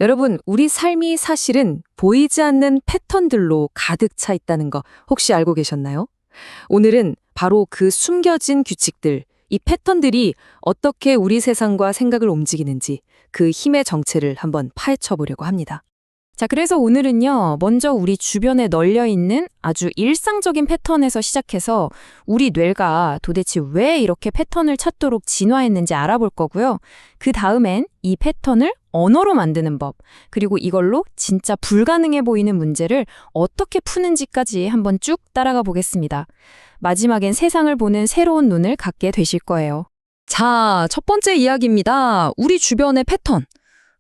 여러분, 우리 삶이 사실은 보이지 않는 패턴들로 가득 차 있다는 거 혹시 알고 계셨나요? 오늘은 바로 그 숨겨진 규칙들, 이 패턴들이 어떻게 우리 세상과 생각을 움직이는지 그 힘의 정체를 한번 파헤쳐 보려고 합니다. 자, 그래서 오늘은요, 먼저 우리 주변에 널려 있는 아주 일상적인 패턴에서 시작해서 우리 뇌가 도대체 왜 이렇게 패턴을 찾도록 진화했는지 알아볼 거고요. 그 다음엔 이 패턴을 언어로 만드는 법, 그리고 이걸로 진짜 불가능해 보이는 문제를 어떻게 푸는지까지 한번 쭉 따라가 보겠습니다. 마지막엔 세상을 보는 새로운 눈을 갖게 되실 거예요. 자, 첫 번째 이야기입니다. 우리 주변의 패턴.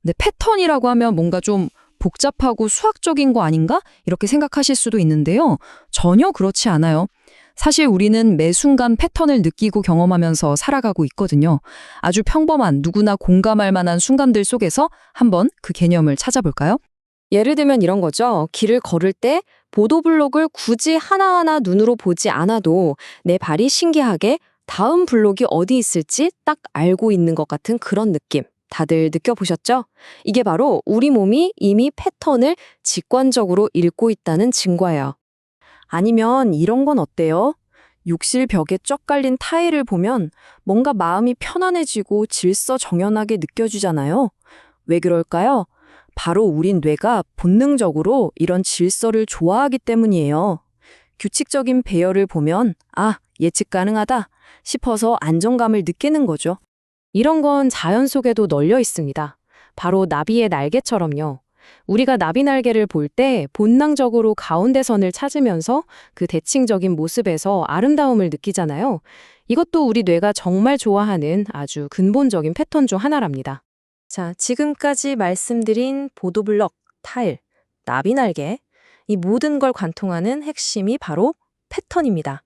근데 패턴이라고 하면 뭔가 좀 복잡하고 수학적인 거 아닌가? 이렇게 생각하실 수도 있는데요. 전혀 그렇지 않아요. 사실 우리는 매 순간 패턴을 느끼고 경험하면서 살아가고 있거든요. 아주 평범한 누구나 공감할 만한 순간들 속에서 한번 그 개념을 찾아볼까요? 예를 들면 이런 거죠. 길을 걸을 때 보도블록을 굳이 하나하나 눈으로 보지 않아도 내 발이 신기하게 다음 블록이 어디 있을지 딱 알고 있는 것 같은 그런 느낌. 다들 느껴보셨죠? 이게 바로 우리 몸이 이미 패턴을 직관적으로 읽고 있다는 증거예요. 아니면 이런 건 어때요? 욕실 벽에 쩍 깔린 타일을 보면 뭔가 마음이 편안해지고 질서정연하게 느껴지잖아요. 왜 그럴까요? 바로 우린 뇌가 본능적으로 이런 질서를 좋아하기 때문이에요. 규칙적인 배열을 보면 예측 가능하다 싶어서 안정감을 느끼는 거죠. 이런 건 자연 속에도 널려 있습니다. 바로 나비의 날개처럼요. 우리가 나비 날개를 볼 때 본능적으로 가운데 선을 찾으면서 그 대칭적인 모습에서 아름다움을 느끼잖아요. 이것도 우리 뇌가 정말 좋아하는 아주 근본적인 패턴 중 하나랍니다. 자, 지금까지 말씀드린 보도블럭, 타일, 나비 날개, 이 모든 걸 관통하는 핵심이 바로 패턴입니다.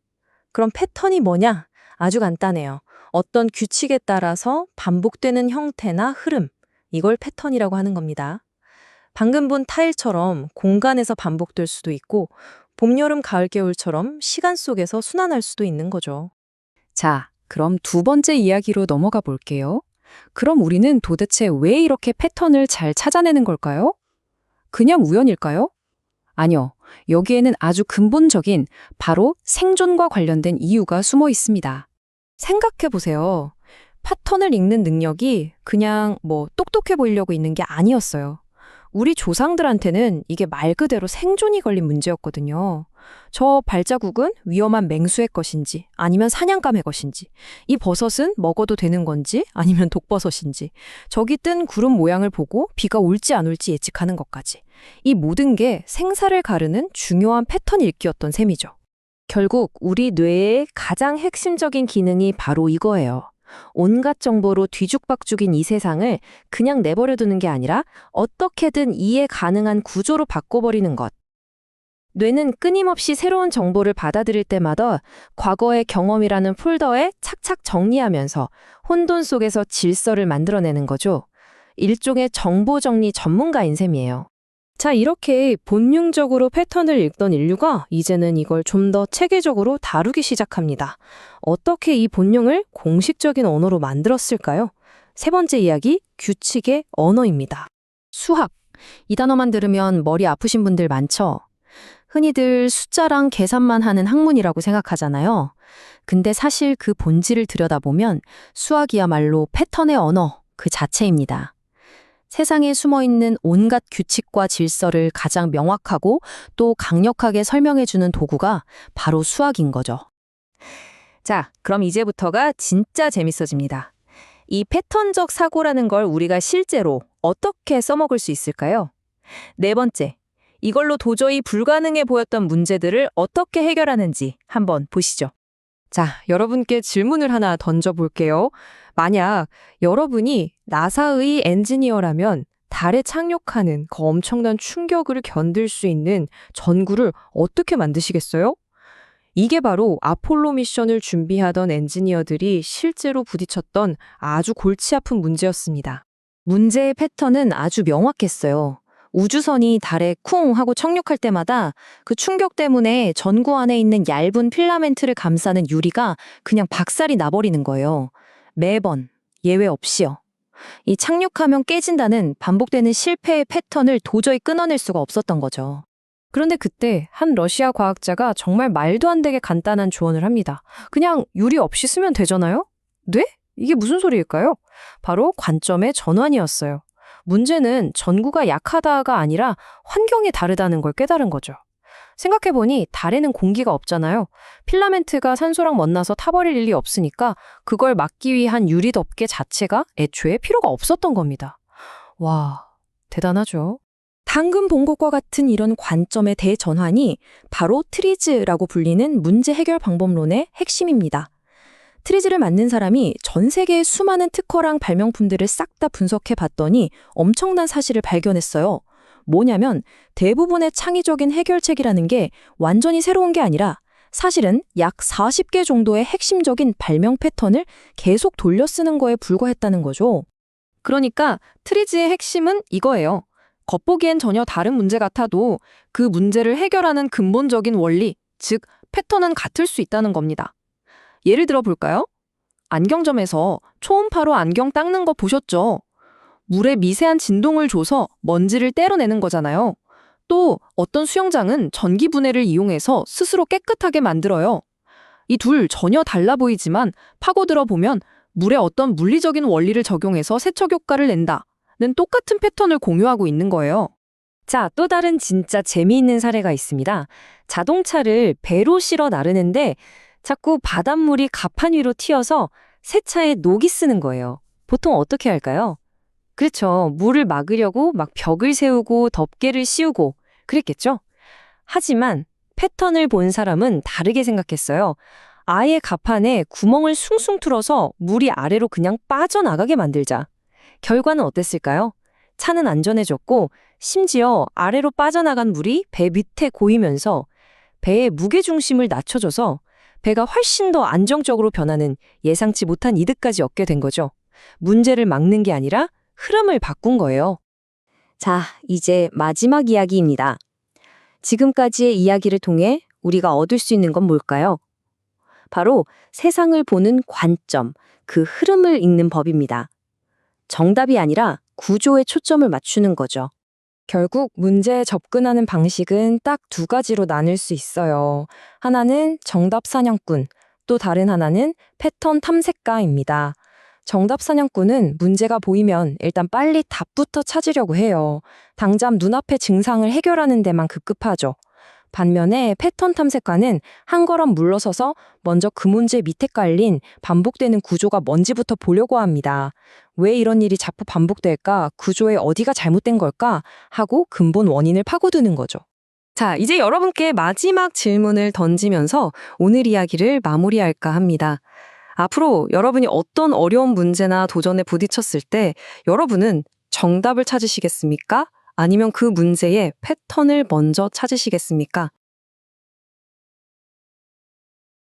그럼 패턴이 뭐냐? 아주 간단해요. 어떤 규칙에 따라서 반복되는 형태나 흐름, 이걸 패턴이라고 하는 겁니다. 방금 본 타일처럼 공간에서 반복될 수도 있고 봄, 여름, 가을, 겨울처럼 시간 속에서 순환할 수도 있는 거죠. 자, 그럼 두 번째 이야기로 넘어가 볼게요. 그럼 우리는 도대체 왜 이렇게 패턴을 잘 찾아내는 걸까요? 그냥 우연일까요? 아니요. 여기에는 아주 근본적인 바로 생존과 관련된 이유가 숨어 있습니다. 생각해 보세요. 패턴을 읽는 능력이 그냥 똑똑해 보이려고 있는 게 아니었어요. 우리 조상들한테는 이게 말 그대로 생존이 걸린 문제였거든요. 저 발자국은 위험한 맹수의 것인지 아니면 사냥감의 것인지, 이 버섯은 먹어도 되는 건지 아니면 독버섯인지, 저기 뜬 구름 모양을 보고 비가 올지 안 올지 예측하는 것까지. 이 모든 게 생사를 가르는 중요한 패턴 읽기였던 셈이죠. 결국 우리 뇌의 가장 핵심적인 기능이 바로 이거예요. 온갖 정보로 뒤죽박죽인 이 세상을 그냥 내버려두는 게 아니라 어떻게든 이해 가능한 구조로 바꿔버리는 것. 뇌는 끊임없이 새로운 정보를 받아들일 때마다 과거의 경험이라는 폴더에 착착 정리하면서 혼돈 속에서 질서를 만들어내는 거죠. 일종의 정보 정리 전문가인 셈이에요. 자, 이렇게 본능적으로 패턴을 읽던 인류가 이제는 이걸 좀 더 체계적으로 다루기 시작합니다. 어떻게 이 본능을 공식적인 언어로 만들었을까요? 세 번째 이야기, 규칙의 언어입니다. 수학. 이 단어만 들으면 머리 아프신 분들 많죠? 흔히들 숫자랑 계산만 하는 학문이라고 생각하잖아요. 근데 사실 그 본질을 들여다보면 수학이야말로 패턴의 언어 그 자체입니다. 세상에 숨어있는 온갖 규칙과 질서를 가장 명확하고 또 강력하게 설명해주는 도구가 바로 수학인 거죠. 자, 그럼 이제부터가 진짜 재밌어집니다. 이 패턴적 사고라는 걸 우리가 실제로 어떻게 써먹을 수 있을까요? 네 번째, 이걸로 도저히 불가능해 보였던 문제들을 어떻게 해결하는지 한번 보시죠. 자, 여러분께 질문을 하나 던져볼게요. 만약 여러분이 나사의 엔지니어라면 달에 착륙하는 그 엄청난 충격을 견딜 수 있는 전구를 어떻게 만드시겠어요? 이게 바로 아폴로 미션을 준비하던 엔지니어들이 실제로 부딪혔던 아주 골치 아픈 문제였습니다. 문제의 패턴은 아주 명확했어요. 우주선이 달에 쿵 하고 착륙할 때마다 그 충격 때문에 전구 안에 있는 얇은 필라멘트를 감싸는 유리가 그냥 박살이 나버리는 거예요. 매번, 예외 없이요. 이 착륙하면 깨진다는 반복되는 실패의 패턴을 도저히 끊어낼 수가 없었던 거죠. 그런데 그때 한 러시아 과학자가 정말 말도 안 되게 간단한 조언을 합니다. 그냥 유리 없이 쓰면 되잖아요? 네? 이게 무슨 소리일까요? 바로 관점의 전환이었어요. 문제는 전구가 약하다가 아니라 환경이 다르다는 걸 깨달은 거죠. 생각해보니 달에는 공기가 없잖아요. 필라멘트가 산소랑 만나서 타버릴 일이 없으니까 그걸 막기 위한 유리 덮개 자체가 애초에 필요가 없었던 겁니다. 와, 대단하죠? 방금 본 것과 같은 이런 관점의 대전환이 바로 트리즈라고 불리는 문제 해결 방법론의 핵심입니다. 트리즈를 만든 사람이 전 세계의 수많은 특허랑 발명품들을 싹 다 분석해 봤더니 엄청난 사실을 발견했어요. 뭐냐면 대부분의 창의적인 해결책이라는 게 완전히 새로운 게 아니라 사실은 약 40개 정도의 핵심적인 발명 패턴을 계속 돌려 쓰는 거에 불과했다는 거죠. 그러니까 트리즈의 핵심은 이거예요. 겉보기엔 전혀 다른 문제 같아도 그 문제를 해결하는 근본적인 원리, 즉 패턴은 같을 수 있다는 겁니다. 예를 들어 볼까요? 안경점에서 초음파로 안경 닦는 거 보셨죠? 물에 미세한 진동을 줘서 먼지를 떼어내는 거잖아요. 또 어떤 수영장은 전기 분해를 이용해서 스스로 깨끗하게 만들어요. 이 둘 전혀 달라 보이지만 파고들어 보면 물에 어떤 물리적인 원리를 적용해서 세척 효과를 낸다는 똑같은 패턴을 공유하고 있는 거예요. 자, 또 다른 진짜 재미있는 사례가 있습니다. 자동차를 배로 실어 나르는데 자꾸 바닷물이 갑판 위로 튀어서 세차에 녹이 쓰는 거예요. 보통 어떻게 할까요? 그렇죠. 물을 막으려고 막 벽을 세우고 덮개를 씌우고 그랬겠죠? 하지만 패턴을 본 사람은 다르게 생각했어요. 아예 갑판에 구멍을 숭숭 뚫어서 물이 아래로 그냥 빠져나가게 만들자. 결과는 어땠을까요? 차는 안전해졌고 심지어 아래로 빠져나간 물이 배 밑에 고이면서 배의 무게중심을 낮춰줘서 배가 훨씬 더 안정적으로 변하는 예상치 못한 이득까지 얻게 된 거죠. 문제를 막는 게 아니라 흐름을 바꾼 거예요. 자, 이제 마지막 이야기입니다. 지금까지의 이야기를 통해 우리가 얻을 수 있는 건 뭘까요? 바로 세상을 보는 관점, 그 흐름을 읽는 법입니다. 정답이 아니라 구조에 초점을 맞추는 거죠. 결국 문제에 접근하는 방식은 딱 두 가지로 나눌 수 있어요. 하나는 정답 사냥꾼, 또 다른 하나는 패턴 탐색가입니다. 정답 사냥꾼은 문제가 보이면 일단 빨리 답부터 찾으려고 해요. 당장 눈앞의 증상을 해결하는 데만 급급하죠. 반면에 패턴 탐색가는 한 걸음 물러서서 먼저 그 문제 밑에 깔린 반복되는 구조가 뭔지부터 보려고 합니다. 왜 이런 일이 자꾸 반복될까? 구조에 어디가 잘못된 걸까? 하고 근본 원인을 파고드는 거죠. 자, 이제 여러분께 마지막 질문을 던지면서 오늘 이야기를 마무리할까 합니다. 앞으로 여러분이 어떤 어려운 문제나 도전에 부딪혔을 때 여러분은 정답을 찾으시겠습니까? 아니면 그 문제의 패턴을 먼저 찾으시겠습니까?